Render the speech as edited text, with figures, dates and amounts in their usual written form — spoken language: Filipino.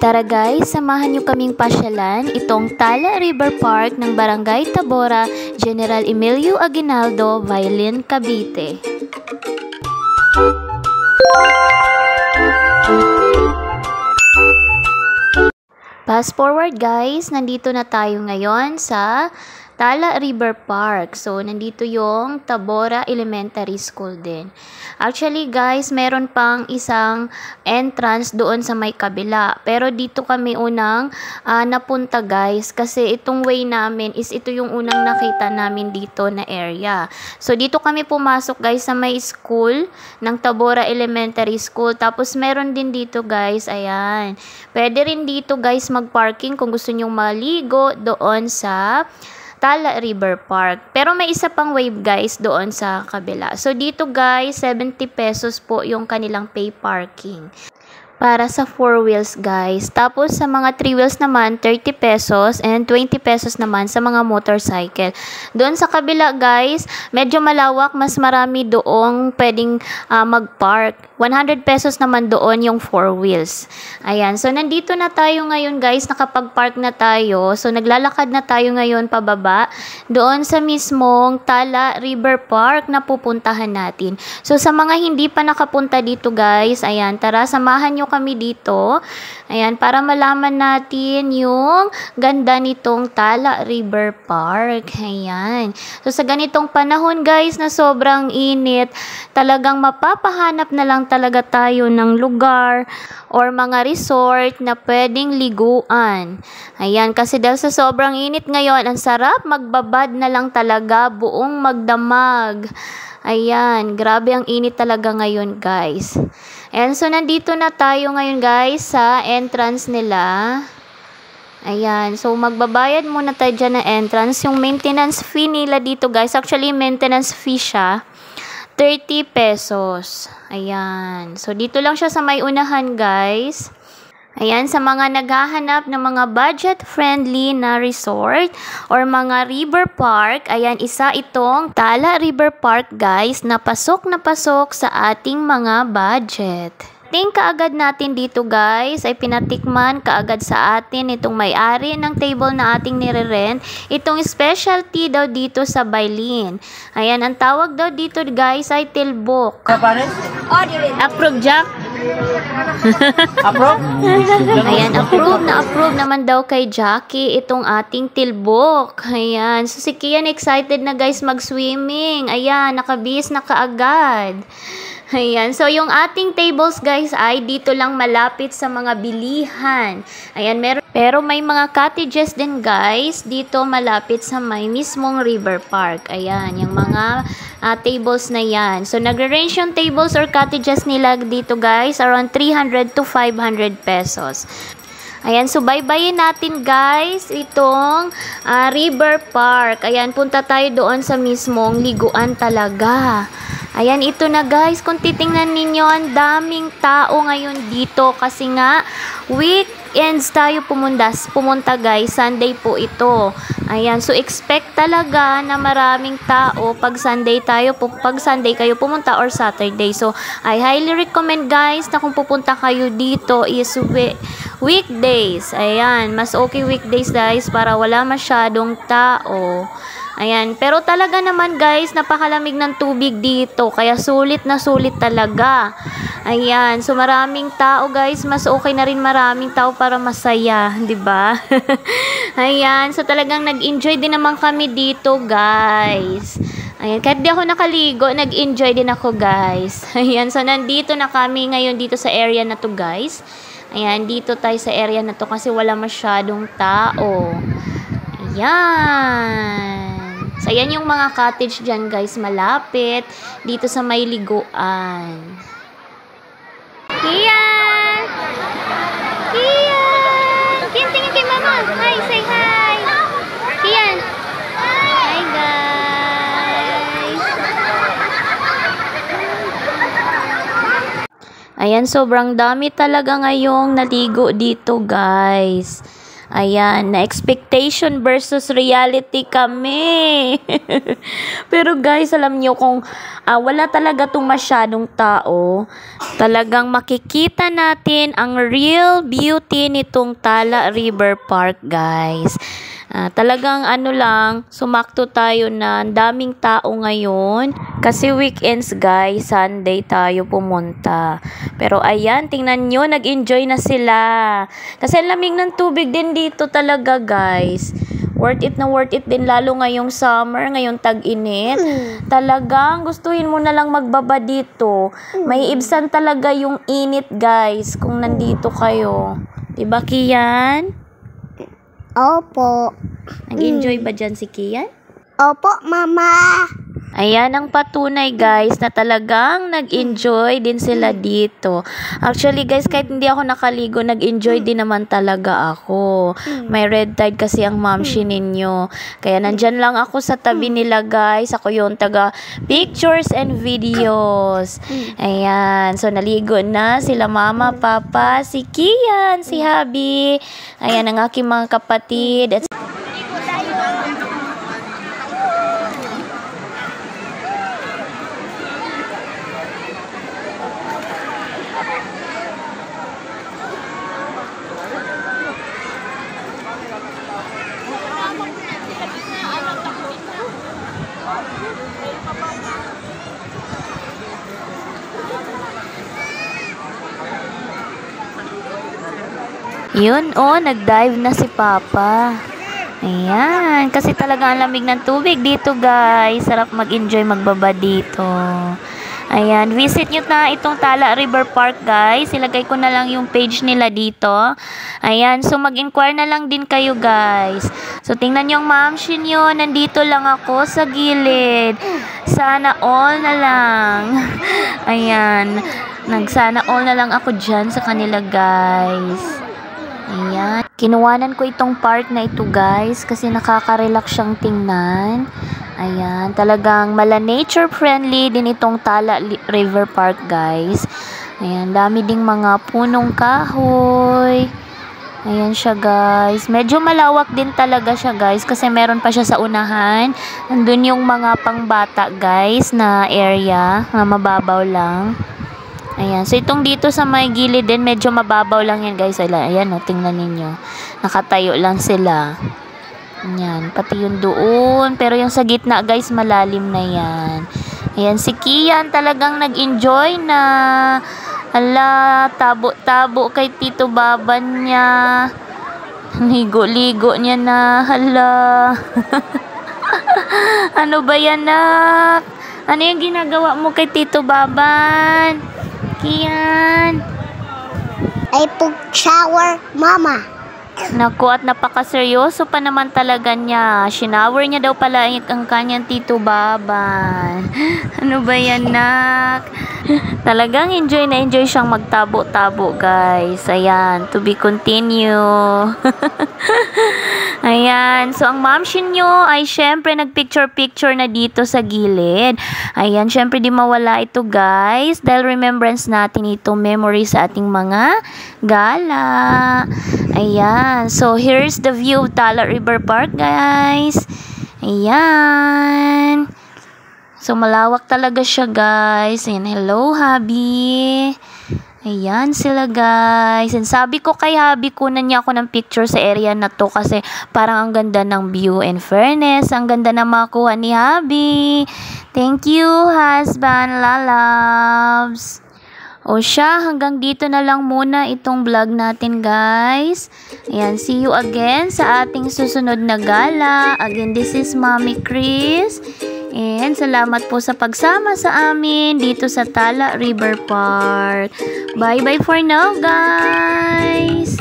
Tara guys, samahan niyo kaming pasyalan itong Tala River Park ng Barangay Tabora, General Emilio Aguinaldo, Violin, Cavite. Fast forward guys, nandito na tayo ngayon sa Tala River Park. So, nandito yung Tabora Elementary School din. Actually guys, meron pang isang entrance doon sa may kabila. Pero dito kami unang napunta guys. Kasi itong way namin is ito yung unang nakita namin dito na area. So, dito kami pumasok guys sa may school ng Tabora Elementary School. Tapos, meron din dito guys, ayan. Pwede rin dito guys mag-parking kung gusto nyong maligo doon sa Tala River Park. Pero may isa pang wave guys doon sa kabila. So dito guys, 70 pesos po yung kanilang pay parking. Para sa 4 wheels guys. Tapos sa mga 3 wheels naman, 30 pesos and 20 pesos naman sa mga motorcycle. Doon sa kabila guys, medyo malawak, mas marami doong pwedeng mag-park. 100 pesos naman doon yung 4 wheels. Ayan, so nandito na tayo ngayon guys, nakapag-park na tayo. So naglalakad na tayo ngayon pababa doon sa mismong Tala River Park na pupuntahan natin. So sa mga hindi pa nakapunta dito guys, ayan, tara samahan nyo kami dito. Ayan, para malaman natin yung ganda nitong Tala River Park. Ayan. So sa ganitong panahon guys na sobrang init, talagang mapapahanap na lang talaga tayo ng lugar or mga resort na pwedeng liguan. Ayan, kasi dahil sa sobrang init ngayon, ang sarap magbabad na lang talaga, buong magdamag. Ayan, grabe ang init talaga ngayon guys. And so nandito na tayo ngayon guys sa entrance nila. Ayan, so magbabayad muna tayo dyan na entrance. Yung maintenance fee nila dito guys, actually maintenance fee siya, 30 pesos. Ayan, so dito lang siya sa may unahan guys. Ayan, sa mga naghahanap ng mga budget-friendly na resort or mga river park, ayan, isa itong Tala River Park guys na pasok sa ating mga budget. Kaagad natin dito guys ay pinatikman kaagad sa atin itong may-ari ng table na ating nire-rent. Itong specialty daw dito sa Bailin. Ayan, ang tawag daw dito guys ay tilbok. Approve, Jack? Approve? Ayan, approve naman daw kay Jackie itong ating tilbok. Ayan, so si Kian excited na guys mag-swimming. Ayan, nakabihis na kaagad. Ayan, so yung ating tables guys ay dito lang malapit sa mga bilihan. Ayan, pero may mga cottages din guys dito malapit sa may mismong river park. Ayan, yung mga tables na yan. So nagre-range yung tables or cottages nila dito guys around 300 to 500 pesos. Ayan, so bye-bye natin guys itong river park. Ayan, punta tayo doon sa mismong liguan talaga. Ayan, ito na guys, kung titingnan ninyo, ang daming tao ngayon dito kasi nga weekends tayo pumunta guys, Sunday po ito. Ayan, so expect talaga na maraming tao pag Sunday kayo pumunta or Saturday. So I highly recommend guys na kung pupunta kayo dito is weekdays. Ayan, mas okay weekdays guys para wala masyadong tao. Ayan, pero talaga naman guys, napakalamig ng tubig dito, kaya sulit na sulit talaga. Ayan, so maraming tao guys, mas okay na rin maraming tao para masaya, 'di ba? Ayan, so talagang nag-enjoy din naman kami dito guys. Ayan, kahit di ako nakaligo, nag-enjoy din ako guys. Ayan, so nandito na kami ngayon dito sa area na to guys. Ayan, dito tayo sa area na to kasi wala masyadong tao. Ayan. So, ayan yung mga cottage dyan, guys, malapit dito sa may liguan. Kian! Kian! Kian, tingin kay mama. Hi, say hi. Kian. Hi, guys. Ayan, sobrang dami talaga ngayong naligo dito, guys. Ayan, na expectation versus reality kami. Pero guys, alam nyo kung wala talaga itong masyadong tao, talagang makikita natin ang real beauty nitong Tala River Park, guys. Talagang lang, sumakto tayo na ang daming tao ngayon. Kasi weekends guys, Sunday tayo pumunta. Pero ayan, tingnan nyo, nag-enjoy na sila. Kasi lamig ng tubig din dito talaga guys. Worth it din lalo ngayong summer, ngayong tag-init. Talagang gustuhin mo na lang magbaba dito. May ibsan talaga yung init guys kung nandito kayo. Diba Kian? Opo. Nag-enjoy ba dyan si Kian? Opo, Mama. Ayan ang patunay guys na talagang nag-enjoy din sila dito. Actually guys, kahit hindi ako nakaligo, nag-enjoy din naman talaga ako. May red tide kasi ang mamshi ninyo. Kaya nandyan lang ako sa tabi nila guys. Ako yung taga pictures and videos. Ayan. So naligo na sila mama, papa, si Kian, si Habi. Ayan ang aking mga kapatid. At yun, nag-dive na si Papa. Ayan, kasi talaga ang lamig ng tubig dito guys. Sarap mag-enjoy magbaba dito. Ayan, visit nyo na itong Tala River Park guys. Ilagay ko na lang yung page nila dito. Ayan, so mag-inquire na lang din kayo guys. So tingnan yung mamshi nyo, nandito lang ako sa gilid. Sana all na lang. Ayan, nagsana all na lang ako dyan sa kanila guys. Ayan. Kinuwanan ko itong park na ito guys kasi nakaka-relax siyang tingnan. Ayan. Talagang nature friendly din itong Tala River Park guys. Ayan. Dami ding mga punong kahoy. Ayan siya guys. Medyo malawak din talaga siya guys kasi meron pa siya sa unahan. Nandun yung mga pangbata guys na area na mababaw lang. Ayan. So, itong dito sa may gilid din, medyo mababaw lang yan, guys. Ayan, tingnan ninyo. Nakatayo lang sila. Ayan. Pati yung doon. Pero yung sa gitna, guys, malalim na yan. Ayan. Si Kian talagang nag-enjoy na. Hala, tabo-tabo kay Tito Baban niya. Ligo-ligo niya na. Hala. Ano ba yan, nak? Ano yung ginagawa mo kay Tito Baban? Kian. Ay shower, Mama. Naku, at napakaseryoso pa naman talaga niya. Shinower niya daw pala ang kanyang Tito Baban. Ano ba yan, nak? Talagang enjoy na enjoy siyang magtabo-tabo, guys. Ayan, to be continue. Ayan, so ang mamshin nyo ay syempre nagpicture-picture na dito sa gilid. Ayan, syempre di mawala ito guys, dahil remembrance natin itong memory sa ating mga gala. Ayan, so here's the view of Tala River Park guys. Ayan. So malawak talaga siya guys. Ayan, hello Habi. Ayan sila guys. And sabi ko kay Habi, kunan niya ako ng picture sa area na to kasi parang ang ganda ng view and fairness. Ang ganda na makuha ni Habi. Thank you, husband, lalabs. O siya, hanggang dito na lang muna itong vlog natin guys. Ayan, see you again sa ating susunod na gala. Again, this is Mommy Chris. And salamat po sa pagsama sa amin dito sa Tala River Park. Bye-bye for now, guys!